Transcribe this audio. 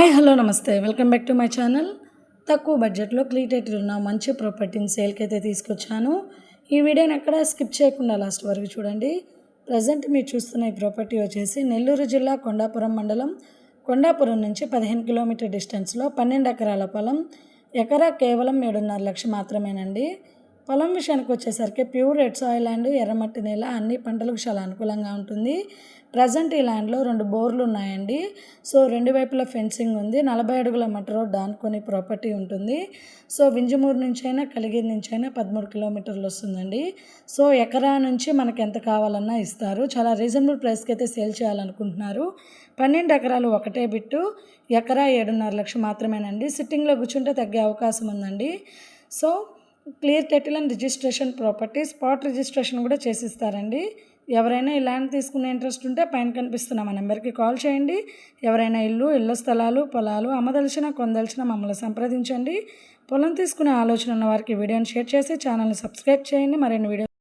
Hi hello నమస్తే welcome back to my channel. తక్కువ బడ్జెట్లో క్లీటెట్లు ఉన్న మంచి ప్రాపర్టీని సేల్కి అయితే తీసుకొచ్చాను. ఈ వీడియోని ఎక్కడ స్కిప్ చేయకుండా లాస్ట్ వరకు చూడండి. ప్రజెంట్ మీరు చూస్తున్న ఈ ప్రాపర్టీ వచ్చేసి నెల్లూరు జిల్లా కొండాపురం మండలం, కొండాపురం నుంచి 15 కిలోమీటర్ డిస్టెన్స్లో 12 ఎకరాల పొలం. ఎకరా కేవలం 7.5 లక్షలు మాత్రమేనండి. పొలం విషయానికి వచ్చేసరికి ప్యూర్ రెడ్ సాయిల్ ల్యాండ్, ఎర్రమట్టి నేల, అన్ని పంటలకు చాలా అనుకూలంగా ఉంటుంది. ప్రజెంట్ ఈ ల్యాండ్లో 2 బోర్లు ఉన్నాయండి. సో 2 వైపులా ఫెన్సింగ్ ఉంది. 40 అడుగుల మట్ట రోడ్ ఆనుకొని ప్రాపర్టీ ఉంటుంది. సో వింజమూరు నుంచి అయినా కలిగిరి నుంచి అయినా 13 కిలోమీటర్లు వస్తుందండి. సో ఎకరా నుంచి మనకు ఎంత కావాలన్నా ఇస్తారు. చాలా రీజనబుల్ ప్రైస్కి అయితే సేల్ చేయాలనుకుంటున్నారు. 12 ఎకరాలు ఒకటే బిట్టు, ఎకరా 7.5 లక్షలు మాత్రమేనండి. సిట్టింగ్లో కూర్చుంటే తగ్గే అవకాశం ఉందండి. So clear title and registration property, spot registration కూడా చేసిస్తారండి. ఎవరైనా ఈ ల్యాండ్ తీసుకునే ఇంట్రెస్ట్ ఉంటే పైన కనిపిస్తున్న మా నెంబర్కి కాల్ చేయండి. ఎవరైనా ఇళ్ళ స్థలాలు, పొలాలు అమ్మదలిచిన కొందలిచిన మమ్మల్ని సంప్రదించండి. పొలం తీసుకునే ఆలోచన ఉన్న వారికి వీడియోని షేర్ చేసి ఛానల్ని సబ్స్క్రైబ్ చేయండి. మరిన్ని వీడియో